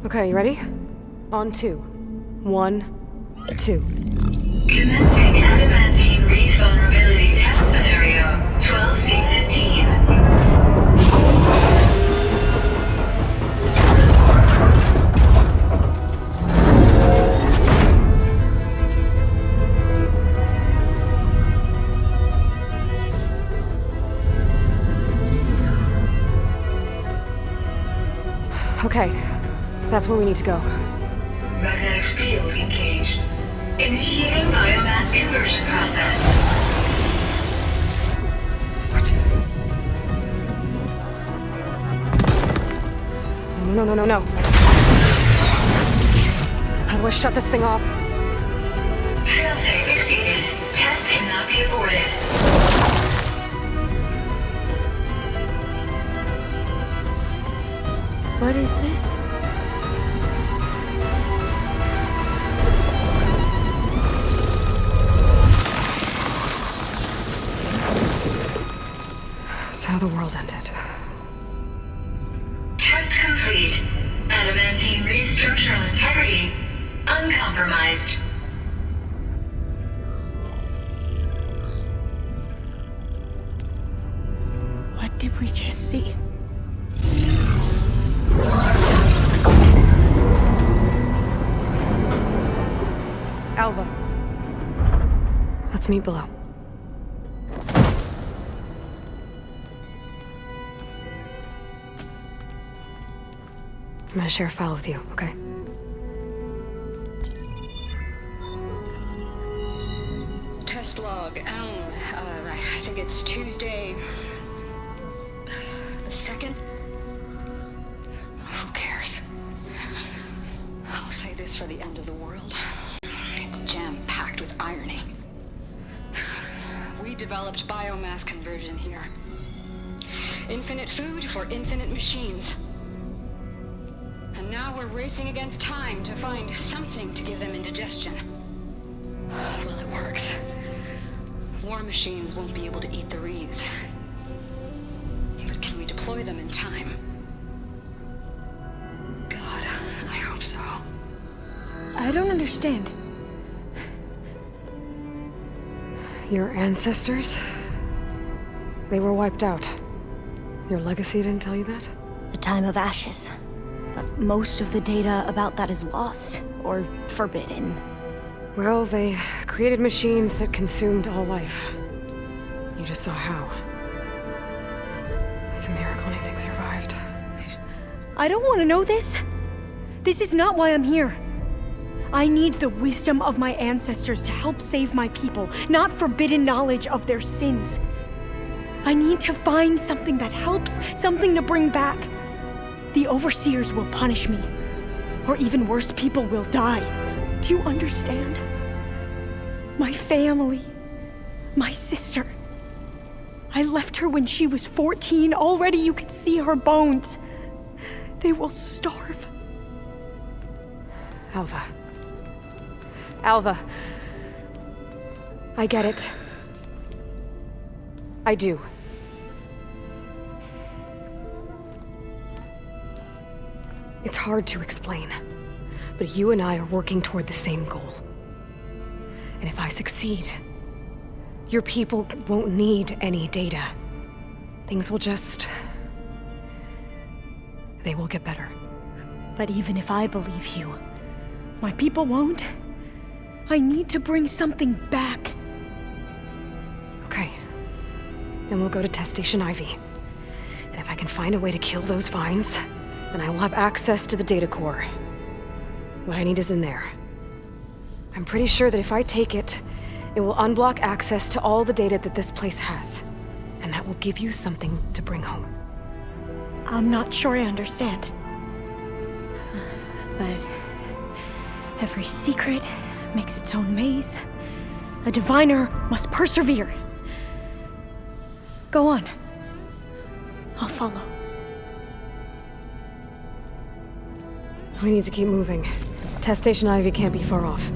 Okay, you ready? On two. 1, 2. Commencing adamantine wreath vulnerability test scenario 12C15. Okay, that's where we need to go. Magnetic field engaged. Initiating biomass conversion process. What? No. How do I shut this thing off? Failsafe exceeded. Test cannot be aborted. What is this? That's how the world ended. Test complete. Adamantine wreath structural integrity uncompromised. What did we just see? Alva. Let's meet below. I'm gonna share a file with you, okay? Test log, I think it's Tuesday the 2nd? Who cares? I'll say this for the end of the world. It's jam-packed with irony. We developed biomass conversion here. Infinite food for infinite machines. And now we're racing against time to find something to give them indigestion. Well, it works. War machines won't be able to eat the wreaths. But can we deploy them in time? God, I hope so. I don't understand. Your ancestors? They were wiped out. Your legacy didn't tell you that? The time of ashes. But most of the data about that is lost or forbidden. Well, they created machines that consumed all life. You just saw how. It's a miracle anything survived. I don't want to know this. This is not why I'm here. I need the wisdom of my ancestors to help save my people, not forbidden knowledge of their sins. I need to find something that helps, something to bring back. The overseers will punish me. Or even worse, people will die. Do you understand? My family. My sister. I left her when she was 14. Already you could see her bones. They will starve. Alva. Alva. I get it. I do. It's hard to explain, but you and I are working toward the same goal. And if I succeed, your people won't need any data. Things will just... they will get better. But even if I believe you, my people won't. I need to bring something back. Okay. Then we'll go to Test Station Ivy. And if I can find a way to kill those vines, then I will have access to the data core. What I need is in there. I'm pretty sure that if I take it, it will unblock access to all the data that this place has. And that will give you something to bring home. I'm not sure I understand. But every secret makes its own maze. A diviner must persevere. Go on. I'll follow. We need to keep moving. Test Station Ivy can't be far off.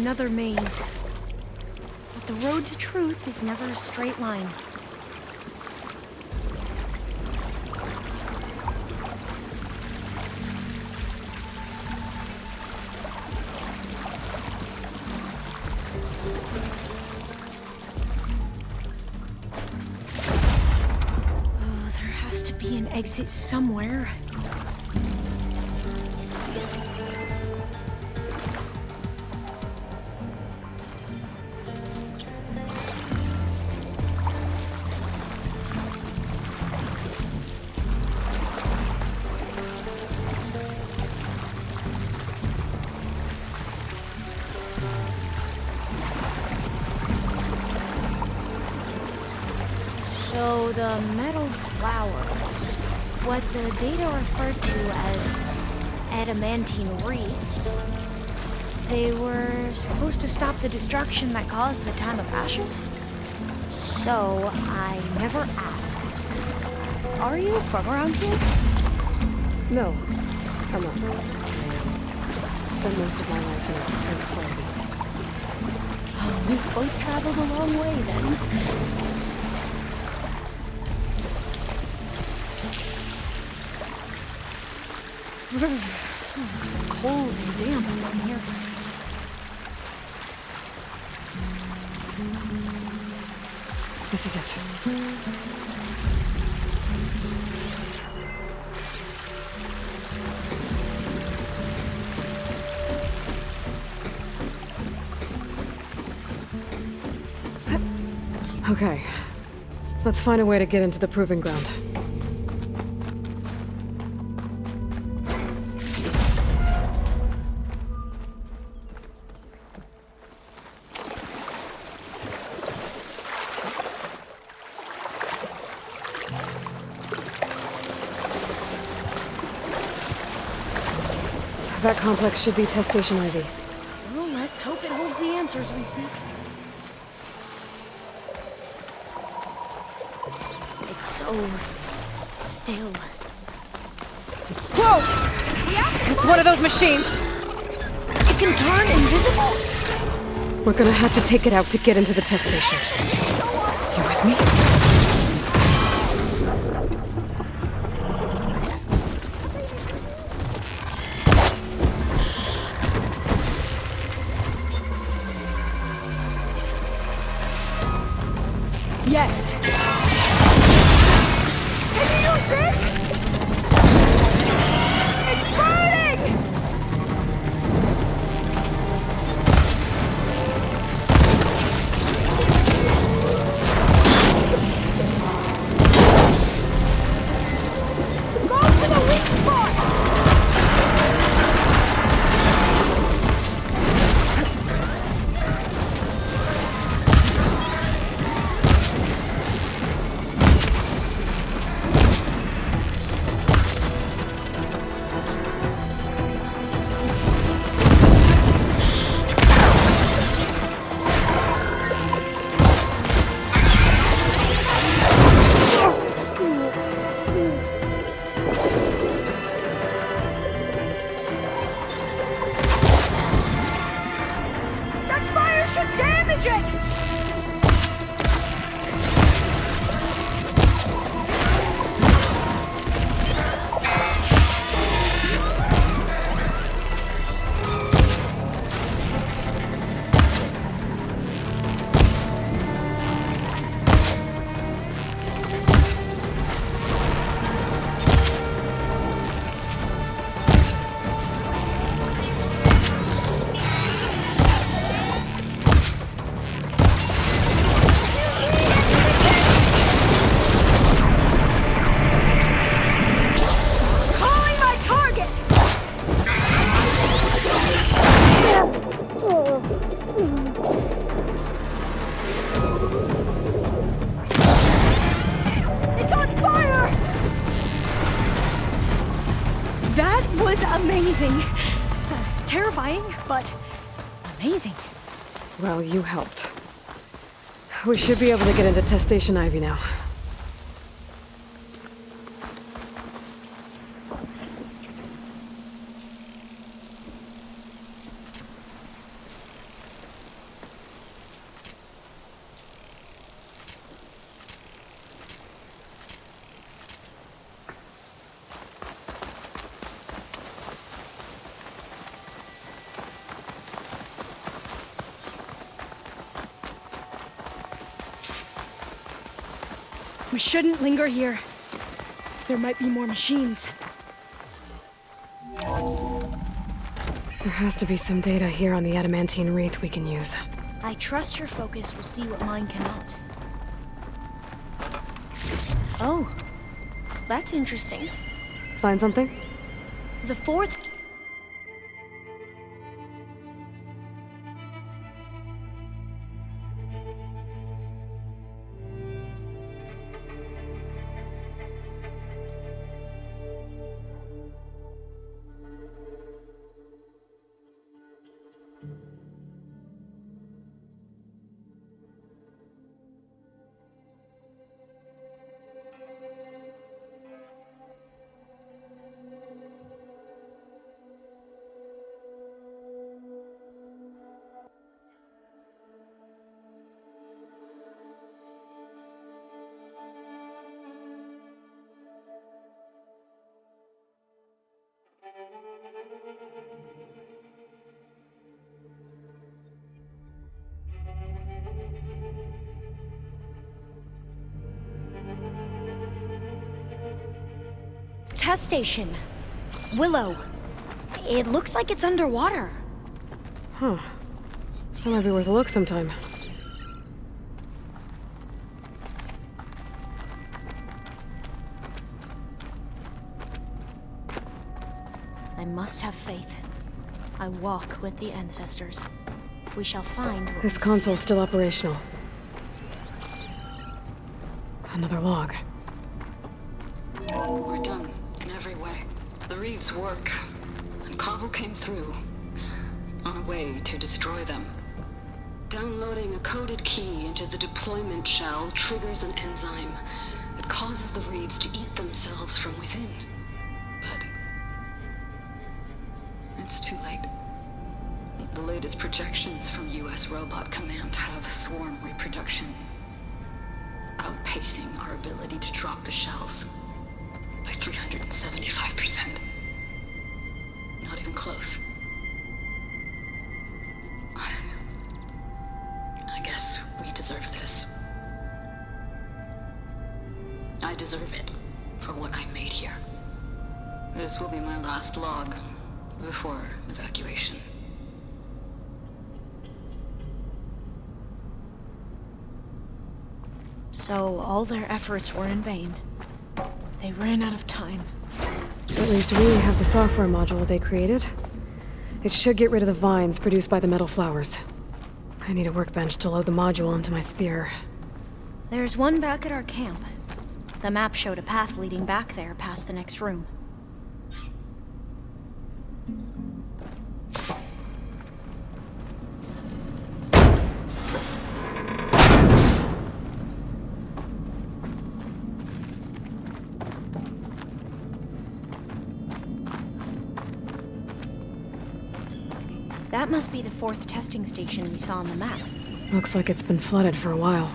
another maze. But the road to truth is never a straight line. Oh, there has to be an exit somewhere. So the metal flowers, what the data referred to as adamantine wreaths, they were supposed to stop the destruction that caused the Time of Ashes? So I never asked. Are you from around here? No, I'm not. Spent most of my life in a place far in the East. Oh, we've both traveled a long way then. Cold and damp down here. This is it. Okay. Let's find a way to get into the proving ground. That complex should be test station Ivy. Well, let's hope it holds the answers we seek. It's so still. Whoa! Yeah? It's one of those machines! It can turn invisible? We're gonna have to take it out to get into the test station. You with me? Yes. Can you use this? It's burning! Go to the weak spot! Amazing. Terrifying, but amazing. Well, you helped. We should be able to get into test station Ivy now. We shouldn't linger here. There might be more machines. There has to be some data here on the adamantine wreath we can use. I trust your focus will see what mine cannot. Oh, that's interesting. Find something? The fourth... Test station. Willow. It looks like it's underwater. Huh. That might be worth a look sometime. I must have faith. I walk with the ancestors. We shall find what This we console's still operational. Another log. We're done, in every way. The wreaths work, and Cobble came through, on a way to destroy them. Downloading a coded key into the deployment shell triggers an enzyme that causes the wreaths to eat themselves from within. But it's too late. The latest projections from US Robot Command have swarm reproduction, outpacing our ability to drop the shells by 375%. Not even close. I guess we deserve this. I deserve it for what I made here. This will be my last log before evacuation. So all their efforts were in vain. They ran out of time. At least we have the software module they created. It should get rid of the vines produced by the metal flowers. I need a workbench to load the module into my spear. There's one back at our camp. The map showed a path leading back there past the next room. That must be the fourth testing station we saw on the map. Looks like it's been flooded for a while.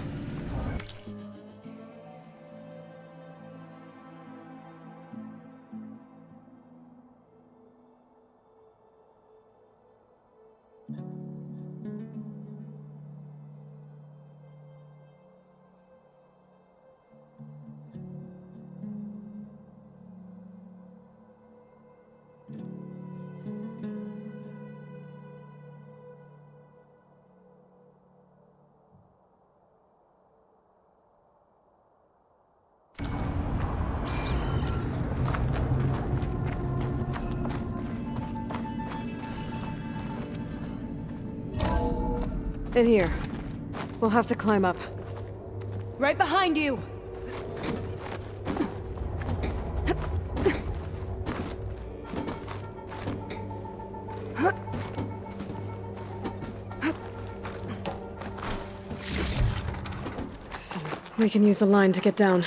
In here. We'll have to climb up. Right behind you! We can use the line to get down.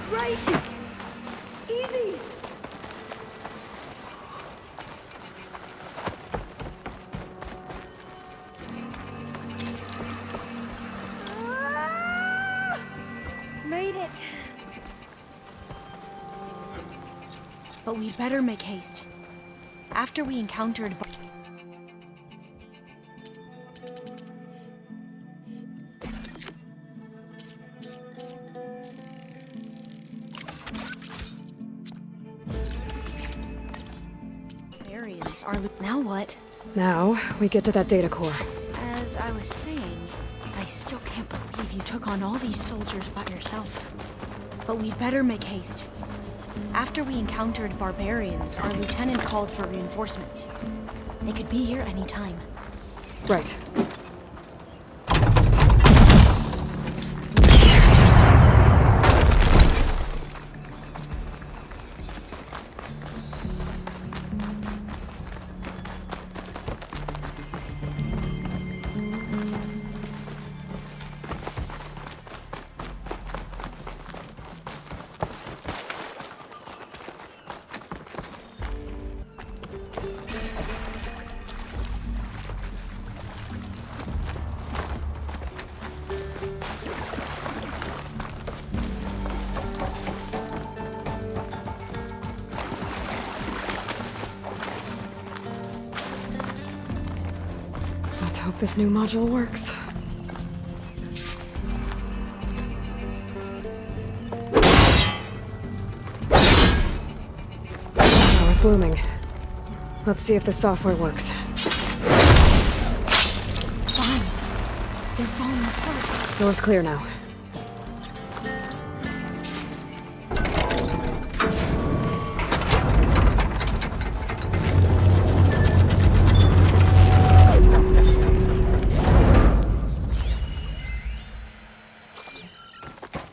Right! Easy! Made it! But we better make haste. After we encountered... barbarians are... Now what? Now, we get to that data core. As I was saying, I still can't believe you took on all these soldiers by yourself. But we'd better make haste. After we encountered barbarians, our lieutenant called for reinforcements. They could be here any time. Right. Let's hope this new module works. Now it's looming. Let's see if the software works. Vines. They're falling apart. Door's clear now.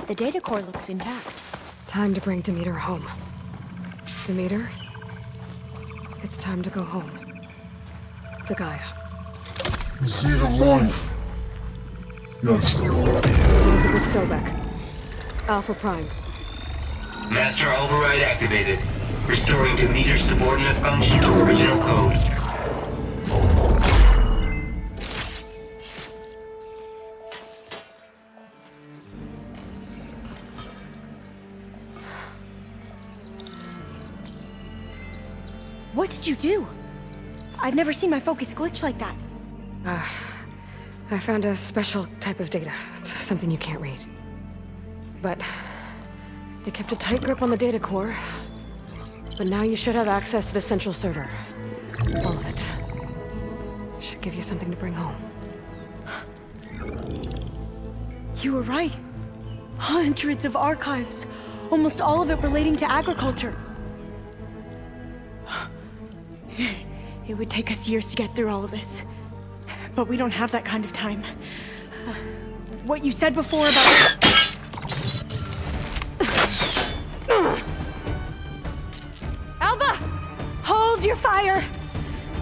The data core looks intact. Time to bring Demeter home. Demeter? It's time to go home. To Gaia. The seed of life. Yes. Elizabeth Sobek. Alpha Prime. Master override activated. Restoring Demeter's subordinate function to original code. What did you do? I've never seen my focus glitch like that. I found a special type of data. It's something you can't read. But it kept a tight grip on the data core. But now you should have access to the central server. All of it. Should give you something to bring home. You were right. Hundreds of archives. Almost all of it relating to agriculture. It would take us years to get through all of this. But we don't have that kind of time. What you said before about... Alba! Hold your fire!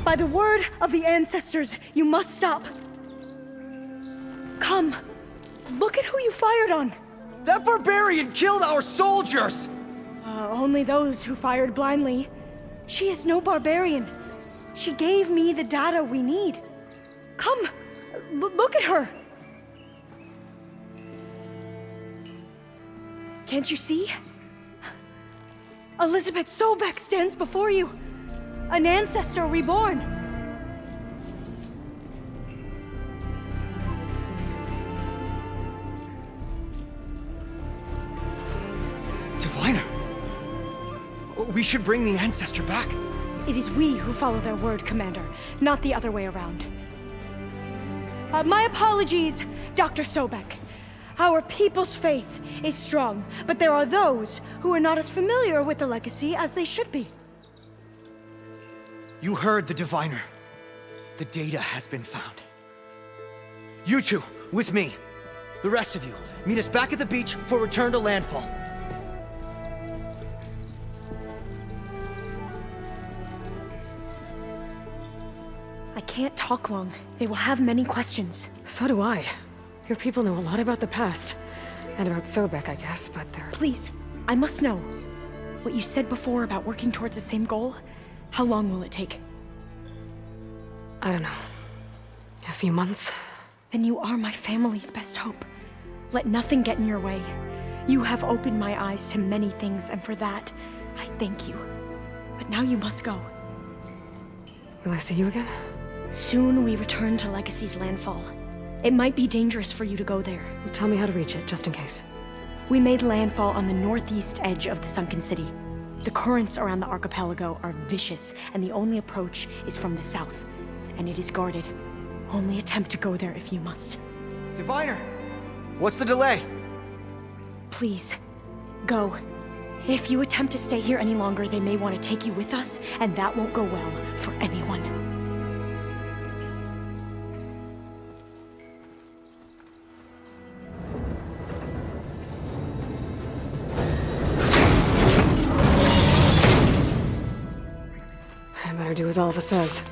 By the word of the ancestors, you must stop. Come. Look at who you fired on. That barbarian killed our soldiers! Only those who fired blindly. She is no barbarian. She gave me the data we need. Come, look at her. Can't you see? Elizabeth Sobek stands before you. An ancestor reborn. Diviner. We should bring the ancestor back. It is we who follow their word, Commander, not the other way around. My apologies, Dr. Sobek. Our people's faith is strong, but there are those who are not as familiar with the legacy as they should be. You heard the diviner. The data has been found. You two, with me. The rest of you, meet us back at the beach for return to landfall. I can't talk long. They will have many questions. So do I. Your people know a lot about the past. And about Sobek, I guess, but they're... Please, I must know. What you said before about working towards the same goal, how long will it take? I don't know. A few months? Then you are my family's best hope. Let nothing get in your way. You have opened my eyes to many things, and for that, I thank you. But now you must go. Will I see you again? Soon we return to Legacy's landfall. It might be dangerous for you to go there. Tell me how to reach it, just in case. We made landfall on the northeast edge of the sunken city. The currents around the archipelago are vicious, and the only approach is from the south. And it is guarded. Only attempt to go there if you must. Diviner! What's the delay? Please, go. If you attempt to stay here any longer, they may want to take you with us, and that won't go well for anyone. I better do as Alva says.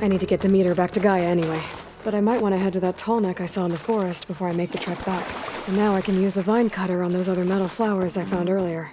I need to get Demeter back to Gaia anyway. But I might want to head to that tall neck I saw in the forest before I make the trek back. And now I can use the vine cutter on those other metal flowers I found earlier.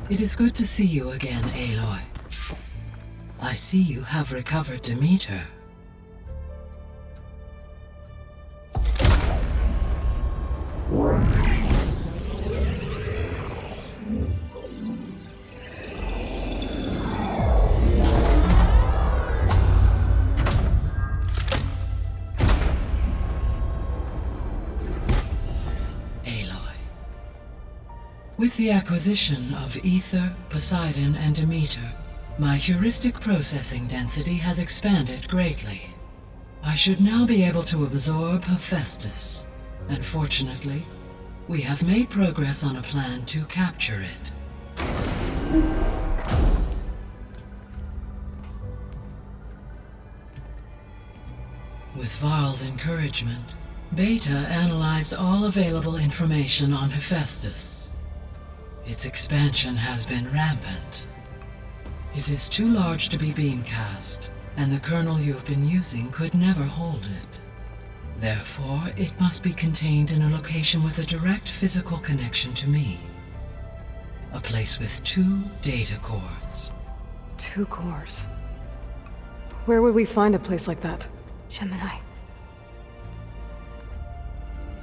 It is good to see you again, Aloy. I see you have recovered Demeter. With the acquisition of Ether, Poseidon, and Demeter, my heuristic processing density has expanded greatly. I should now be able to absorb Hephaestus, and fortunately, we have made progress on a plan to capture it. With Varl's encouragement, Beta analyzed all available information on Hephaestus. Its expansion has been rampant. It is too large to be beamcast, and the kernel you have been using could never hold it. Therefore, it must be contained in a location with a direct physical connection to me. A place with 2 data cores. 2 cores? Where would we find a place like that? Gemini.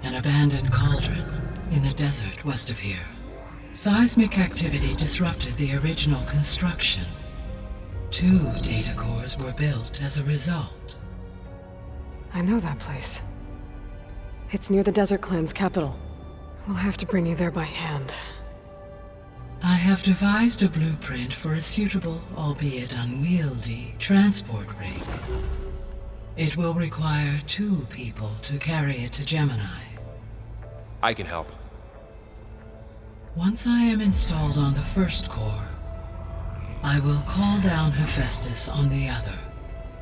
An abandoned cauldron in the desert west of here. Seismic activity disrupted the original construction. 2 data cores were built as a result. I know that place. It's near the Desert Clan's capital. We'll have to bring you there by hand. I have devised a blueprint for a suitable, albeit unwieldy, transport rig. It will require 2 people to carry it to Gemini. I can help. Once I am installed on the first core, I will call down Hephaestus on the other,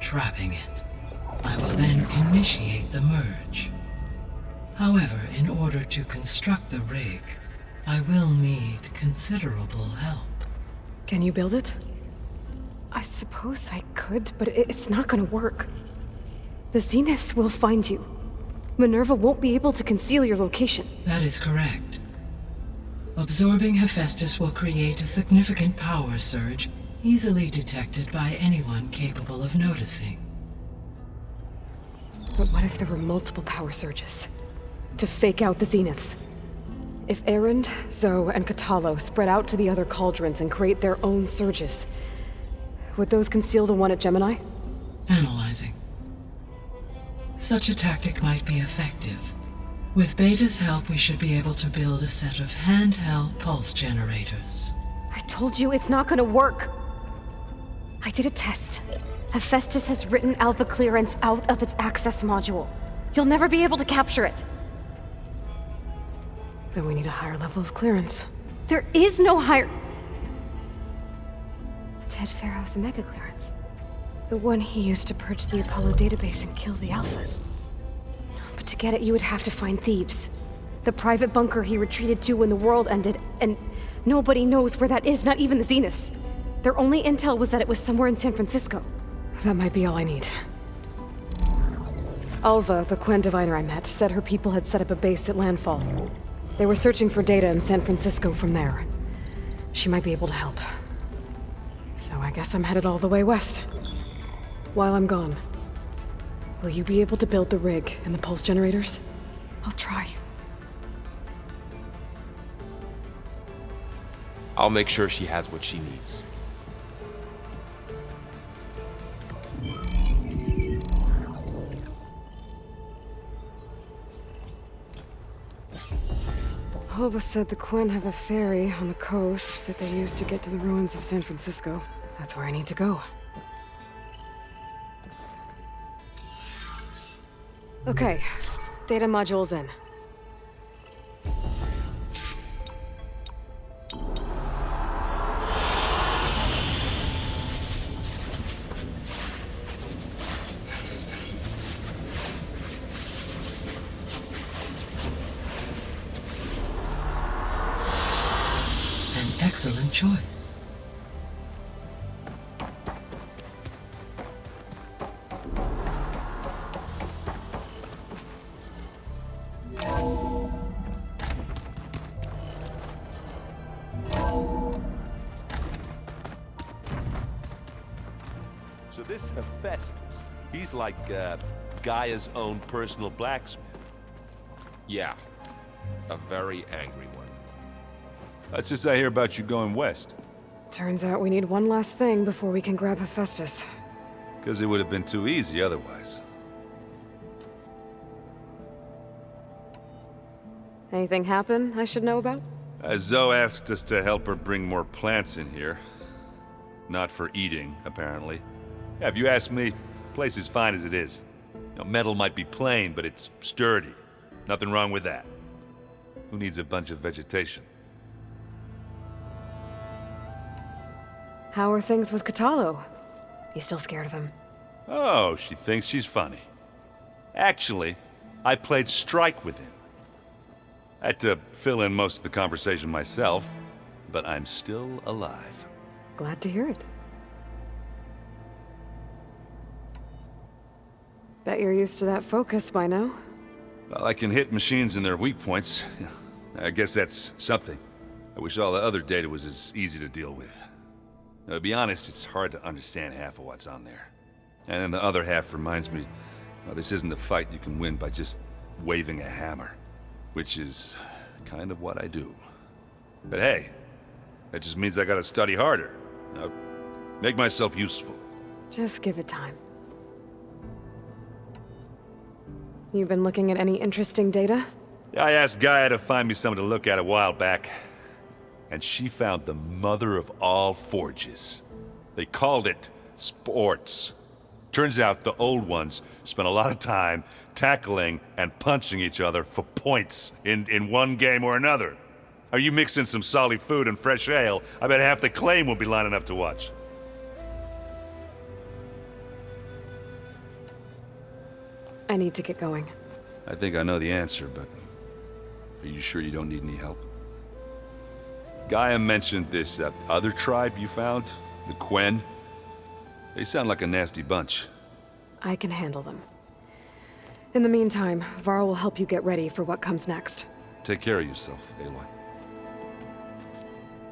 trapping it. I will then initiate the merge. However, in order to construct the rig, I will need considerable help. Can you build it? I suppose I could, but it's not gonna work. The Zeniths will find you. Minerva won't be able to conceal your location. That is correct. Absorbing Hephaestus will create a significant power surge, easily detected by anyone capable of noticing. But what if there were multiple power surges? To fake out the Zeniths? If Erend, Zoe, and Katalo spread out to the other cauldrons and create their own surges, would those conceal the one at Gemini? Analyzing. Such a tactic might be effective. With Beta's help, we should be able to build a set of handheld pulse generators. I told you it's not gonna work. I did a test. Hephaestus has written Alpha clearance out of its access module. You'll never be able to capture it. Then we need a higher level of clearance. There is no higher... Ted Pharaoh's Omega clearance. The one he used to purge the Apollo database and kill the Alphas. But to get it, you would have to find Thebes. The private bunker he retreated to when the world ended, and nobody knows where that is, not even the Zeniths. Their only intel was that it was somewhere in San Francisco. That might be all I need. Alva, the Quen diviner I met, said her people had set up a base at landfall. They were searching for data in San Francisco from there. She might be able to help. So I guess I'm headed all the way west. While I'm gone, will you be able to build the rig and the pulse generators? I'll try. I'll make sure she has what she needs. Alva said the Quen have a ferry on the coast that they use to get to the ruins of San Francisco. That's where I need to go. Okay, data module's in. Excellent choice. So this Hephaestus, he's like Gaia's own personal blacksmith. Yeah. A very angry one. That's just I hear about you going west. Turns out we need one last thing before we can grab Hephaestus. Because it would have been too easy otherwise. Anything happen I should know about? Zoe asked us to help her bring more plants in here. Not for eating, apparently. Yeah, if you ask me, the place is fine as it is. You know, metal might be plain, but it's sturdy. Nothing wrong with that. Who needs a bunch of vegetation? How are things with Catalo? You still scared of him? Oh, she thinks she's funny. Actually, I played strike with him. I had to fill in most of the conversation myself, but I'm still alive. Glad to hear it. Bet you're used to that focus by now. Well, I can hit machines in their weak points. I guess that's something. I wish all the other data was as easy to deal with. Now, to be honest, it's hard to understand half of what's on there. And then the other half reminds me, this isn't a fight you can win by just waving a hammer. Which is kind of what I do. But hey, that just means I gotta study harder. Make myself useful. Just give it time. You've been looking at any interesting data? I asked Gaia to find me something to look at a while back. And she found the mother of all forges. They called it sports. Turns out the old ones spent a lot of time tackling and punching each other for points in one game or another. Are you mixing some solid food and fresh ale? I bet half the claim will be lining up to watch. I need to get going. I think I know the answer, but are you sure you don't need any help? Gaia mentioned this other tribe you found, the Quen. They sound like a nasty bunch. I can handle them. In the meantime, Varl will help you get ready for what comes next. Take care of yourself, Aloy.